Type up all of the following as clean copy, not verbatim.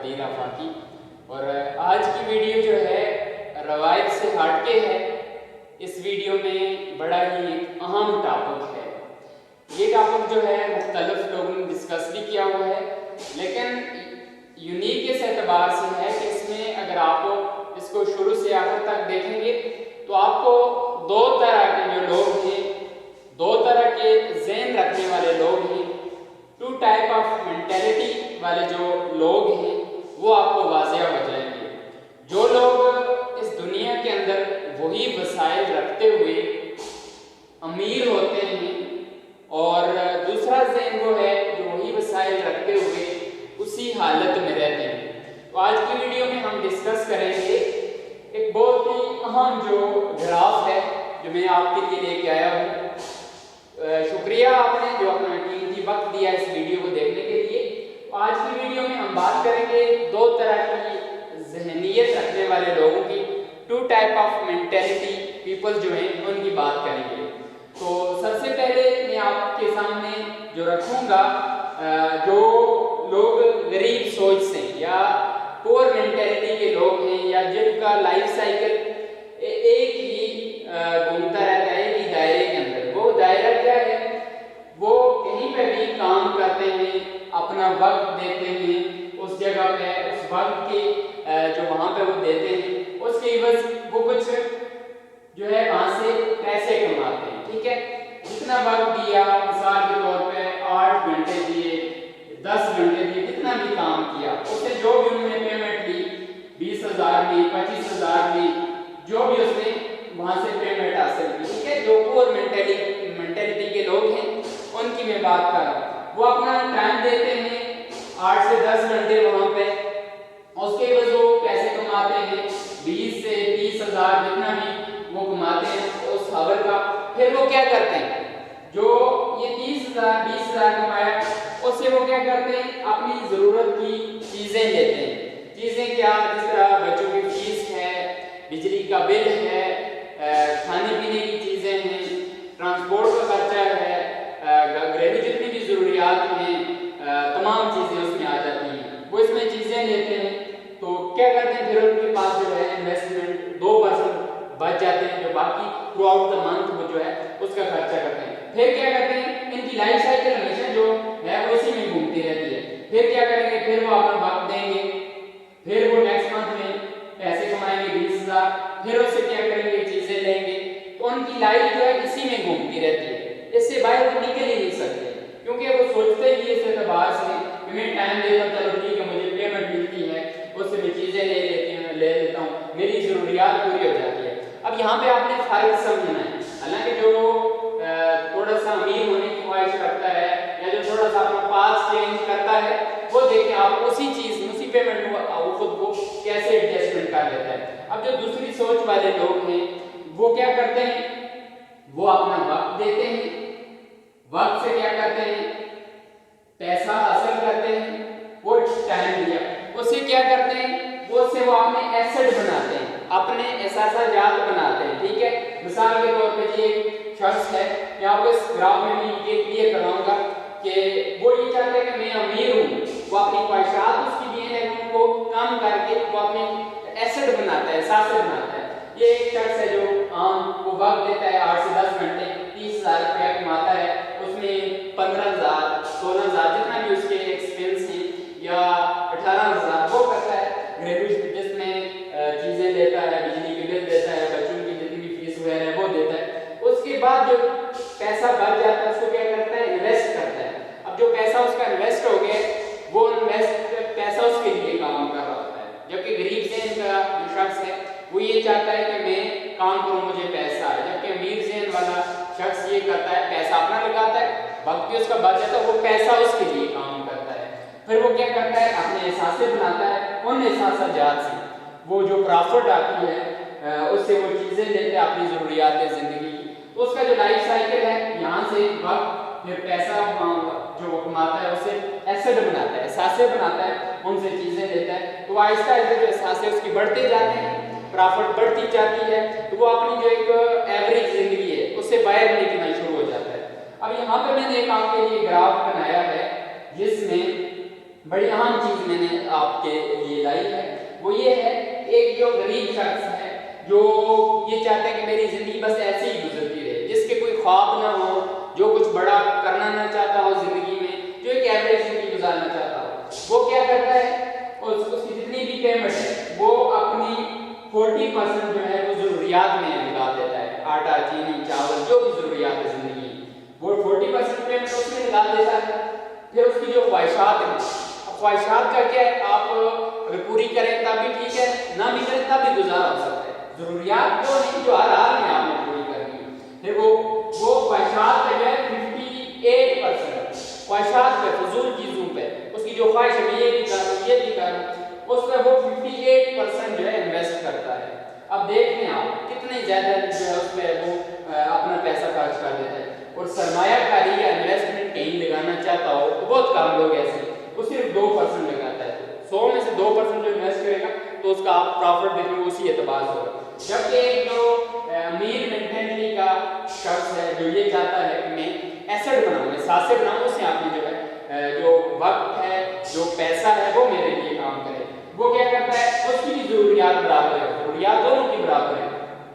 وحید آفاقی، اور آج کی ویڈیو جو ہے روایت سے ہٹ کے ہے۔ اس ویڈیو میں بڑا ہی اہم ٹاپک ہے۔ یہ ٹاپک جو ہے مختلف لوگوں نے ڈسکس بھی کیا ہوا ہے، لیکن یونیک اس اعتبار سے ہے کہ اس میں اگر آپ اس کو شروع سے آخر تک دیکھیں گے تو آپ کو دو طرح کے جو لوگ ہیں، دو طرح کے ذہن رکھنے والے لوگ ہیں، ٹو ٹائپ آف مینٹیلٹی والے جو لوگ ہیں وہ آپ کو واضح ہو جائیں گے۔ جو لوگ اس دنیا کے اندر وہی وسائل رکھتے ہوئے امیر ہوتے ہیں، اور دوسرا ذہن وہ ہے جو وہی وسائل رکھتے ہوئے اسی حالت میں رہتے ہیں۔ تو آج کی ویڈیو میں ہم ڈسکس کریں گے ایک بہت ہی اہم جو گراف ہے جو میں آپ کے لیے لے کے آیا ہوں۔ شکریہ آپ نے جو اپنا قیمتی وقت دیا اس ویڈیو کو دیکھنے کے لیے۔ آج کی ویڈیو میں ہم بات کریں گے دو طرح کی ذہنیت رکھنے والے لوگوں کی، two type of mentality people جو ہیں ان کی بات کریں گے۔ تو سب سے پہلے میں آپ کے سامنے جو رکھوں گا، جو لوگ غریب سوچ سے یا پور مینٹیلٹی کے لوگ ہیں، یا جن کا لائف سائیکل ایک ہی گھومتا رہتا ہے ایک ہی دائرے کے اندر، وہ دائرہ کیا ہے؟ وہ کہیں پہ بھی کام کرتے ہیں، اپنا وقت دیتے ہیں اس جگہ پہ، اس وقت کے جو وہاں پہ وہ دیتے ہیں اس کے عوض وہ کچھ جو ہے وہاں سے پیسے کماتے ہیں، ٹھیک ہے؟ جتنا وقت دیا، مثال کے طور پہ 8 گھنٹے دیے، 10 گھنٹے دیے، کتنا بھی کام کیا، اس سے جو بھی انہوں نے پیمنٹ لی، 20,000 لی، 25,000 لی، جو بھی اس نے وہاں سے پیمنٹ حاصل کی، ٹھیک ہے؟ جو پور مینٹیلٹی کے لوگ ہیں ان کی میں بات کر رہا ہوں۔ وہ اپنا ٹائم دیتے ہیں 8 سے 10 گھنٹے وہاں پہ، اس کے عوض وہ پیسے کماتے ہیں 20 سے 30,000 جتنا بھی وہ کماتے ہیں اس ہاور کا۔ پھر وہ کیا کرتے ہیں؟ جو یہ 30,000 20,000 کمایا اس سے وہ کیا کرتے ہیں؟ اپنی ضرورت کی چیزیں لیتے ہیں۔ چیزیں کیا؟ جس طرح بچوں کی فیس ہے، بجلی کا بل ہے، کھانے پینے کی چیزیں ہیں، ٹرانسپورٹ کا خرچہ ہے، گھریلو جتنی بھی ضروریات ہیں، تمام چیزیں اس میں آ جاتی ہیں۔ وہ اس میں چیزیں لیتے ہیں تو کیا کرتے ہیں؟ پھر ان کے پاس جو ہے انویسٹمنٹ 2% بچ جاتے ہیں، جو باقی تھرو آؤٹ دا منتھ وہ جو ہے اس کا خرچہ کرتے ہیں۔ پھر کیا کرتے ہیں؟ ان کی لائف سائیکل ہمیشہ جو ہے وہ اسی میں گھومتی رہتی ہے۔ پھر کیا کریں گے؟ پھر وہ اپنا وقت دیں گے، پھر وہ نیکسٹ منتھ میں پیسے کمائیں گے 20,000، پھر اس سے کیا کریں گے؟ چیزیں لیں گے۔ تو ان کی لائف جو ہے اسی میں گھومتی رہتی ہے، اس سے باہر وہ نکل ہی نہیں سکتے، کیونکہ وہ سوچتے ہی اس اعتبار سے کہ میں ٹائم دیتا ہوں، چلو ٹھیک ہے مجھے پیمنٹ ملتی ہے، اس سے میں چیزیں لے لیتا ہوں، میری ضروریات پوری ہو جاتی ہے۔ اب یہاں پہ آپ نے فرق سمجھنا ہے۔ حالانکہ جو تھوڑا سا امیر ہونے کی خواہش رکھتا ہے یا جو تھوڑا سا اپنا پاس چینج کرتا ہے، وہ دیکھیں آپ اسی چیز میں، اسی پیمنٹ کو خود کو کیسے ایڈجسٹمنٹ کر لیتا ہے۔ اب جو دوسری سوچ والے لوگ ہیں وہ کیا کرتے ہیں؟ وہ اپنا وقت دیتے ہیں، وقت سے کیا کرتے ہیں؟ پیسہ حاصل کرتے ہیں۔ وہ ٹائم دیا، اس سے کیا کرتے ہیں؟ وہ سے وہ اپنے ایسٹ بناتے ہیں، اپنے احساسات بناتے ہیں، ٹھیک ہے؟ مثال کے طور پہ یہ ایک شخص ہے، میں آپ کو اس گراف میں بھی یہ کلیئر کراؤں گا کہ وہ یہ چاہتے ہیں کہ میں امیر ہوں، وہ اپنی خواہشات اس کی بھی ہیں ان کو کام کر کے وہ اپنے ایسٹ بناتا ہے، احساس بناتا ہے۔ یہ ایک شخص ہے جو عام وہ وقت دیتا ہے 8 سے 10 گھنٹے، 30,000 روپیہ کماتا ہے، اس میں 15,000 16,000 جتنا بھی اس کے ایکسپینس ہیں یا 18,000 وہ کرتا ہے گھریلو جس میں چیزیں لیتا ہے، بجلی کے بل دیتا ہے، بچوں کی جتنی بھی فیس وغیرہ ہے وہ دیتا ہے۔ اس کے بعد جو پیسہ بچ جاتا ہے اس کو کیا کرتا ہے؟ انویسٹ کرتا ہے۔ اب جو پیسہ اس کا انویسٹ ہو گیا وہ انویسٹ پیسہ اس کے لیے کام کر رہا ہوتا ہے، جبکہ غریب ذہن کا جو شخص ہے وہ یہ چاہتا ہے کہ میں کام کروں مجھے پیسہ آئے، جبکہ امیر ذہن والا شخص یہ کرتا ہے پیسہ اپنا لگاتا ہے، وقت بھی اس کا بچ جاتا ہے، وہ پیسہ اس کے لیے کام کرتا ہے۔ پھر وہ کیا کرتا ہے؟ اپنے احساسے بناتا ہے، ان احساسات سے وہ جو پرافٹ آتی ہے اس سے وہ چیزیں لیتے ہیں اپنی ضروریات زندگی کی۔ تو اس کا جو لائف سائیکل ہے یہاں سے وقت، پھر پیسہ جو وہ کماتا ہے اسے ایسٹ بناتا ہے، احساسے بناتا ہے، ان سے چیزیں لیتا ہے۔ تو آہستہ آہستہ جو احساسے اس کی بڑھتے جاتے ہیں، پرافٹ بڑھتی جاتی ہے، تو وہ اپنی جو ایک ایوریج زندگی ہے اس سے باہر نکلنا شروع ہو جاتا ہے۔ اب یہاں پہ میں نے ایک آپ کے لیے گراف بنایا ہے جس میں بڑی اہم چیز میں نے آپ کے لیے لائی ہے، وہ یہ ہے ایک جو غریب شخص ہے جو یہ چاہتا ہے کہ میری زندگی بس ایسے ہی گزرتی رہے، جس کے کوئی خواب نہ ہو، جو کچھ بڑا کرنا نہ چاہتا ہو زندگی میں، جو ایک ایوریج زندگی گزارنا چاہتا ہو، وہ کیا کرتا ہے اس کی جتنی بھی پیمنٹ ہے وہ اپنی 40% جو ہے وہ ضروریات میں نکال دیتا ہے، آٹا چینی چاول جو بھی ضروریات ہے زندگی وہ 40% پیمنٹ اس میں نکال دیتا ہے۔ پھر اس کی جو خواہشات ہیں، خواہشات کا کیا ہے، آپ اگر پوری کریں تب بھی ٹھیک ہے، نہ بھی کریں تب بھی گزارا ہو سکتا ہے، ضروریات وہ نہیں جو ہر حال میں آپ نے پوری کرنی ہے۔ پھر وہ خواہشات پہ جو ہے 58% خواہشات پہ، فضول چیزوں پہ، اس کی جو خواہش ہے میں یہ بھی کروں یہ بھی کروں، اس پہ وہ 58% جو ہے انویسٹ کرتا ہے۔ اب دیکھ لیں آپ کتنے زیادہ جو ہے اس پہ وہ اپنا پیسہ خرچ کر دیتا ہے، اور سرمایہ کاری یا انویسٹمنٹ کہیں لگانا چاہتا ہو تو بہت کم لوگ ایسے وہ صرف 2% لگاتا ہے، 100 میں سے 2% جو انویسٹ کرے گا تو اس کا آپ پروفٹ دیکھیں گے اسی اعتبار سے ہوگا۔ جبکہ ایک جو امیر مینٹینٹی کا شخص ہے جو یہ چاہتا ہے کہ میں ایسٹ بناؤں، اثاثے بناؤں، اس سے آپ نے جو ہے جو وقت ہے جو پیسہ ہے وہ میرے لیے کام کرے، وہ کیا کرتا ہے اس کی بھی ضروریات برابر ہے، ضروریات دونوں کی برابر ہے،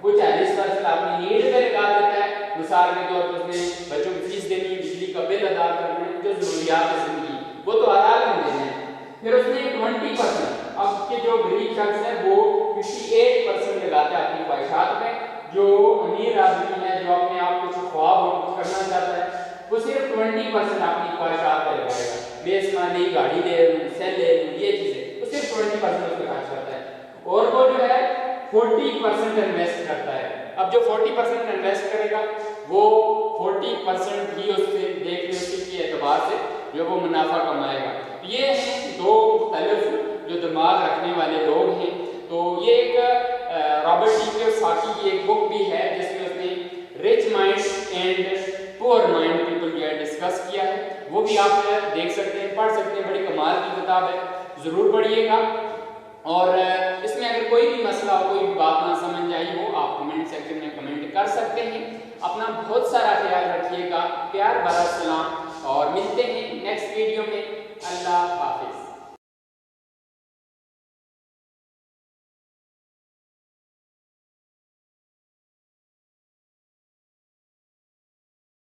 وہ 40% اپنی نیڈ پہ لگا دیتا ہے، مثال کے طور پر اس نے بچوں کی فیس دینی، بجلی کا بل ادا کرنا ہے، جو ضروریات ہے زندگی وہ تو حلال میں دینے ہیں۔ پھر اس نے 20% اب کے جو غریب شخص ہے وہ 58% لگاتا ہے اپنی خواہشات پہ، جو امیر آدمی ہے جو اپنے آپ کو کچھ خواب ہو کچھ کرنا چاہتا ہے وہ صرف 20% اپنی خواہشات پہ لگائے گا، میں اس میں نئی گاڑی لے لوں، سیل لے لوں، یہ چیزیں وہ صرف 20% اس پہ خرچ کرتا ہے، اور وہ جو ہے 40% انویسٹ کرتا ہے۔ اب جو 40% انویسٹ کرے گا وہ 40% ہی اس سے دیکھ لیں اسی کے اعتبار سے جو وہ منافع کمائے گا۔ یہ ہیں دو مختلف جو دماغ رکھنے والے لوگ ہیں۔ تو یہ ایک رابرٹ ٹی کیوساکی کی ایک بک بھی ہے جس میں اس نے رچ مائنڈ اینڈ پور مائنڈ پیپل جو ہے ڈسکس کیا ہے، وہ بھی آپ دیکھ سکتے ہیں، پڑھ سکتے ہیں، بڑی کمال کی کتاب ہے، ضرور پڑھیے گا۔ اور اس میں اگر کوئی بھی مسئلہ ہو، کوئی بھی بات نہ سمجھ آئی ہو، آپ کمنٹ سیکشن میں کمنٹ کر سکتے ہیں۔ اپنا بہت سارا خیال رکھیے گا، پیار بھرا سلام، اور ملتے ہیں نیکسٹ ویڈیو میں۔ اللہ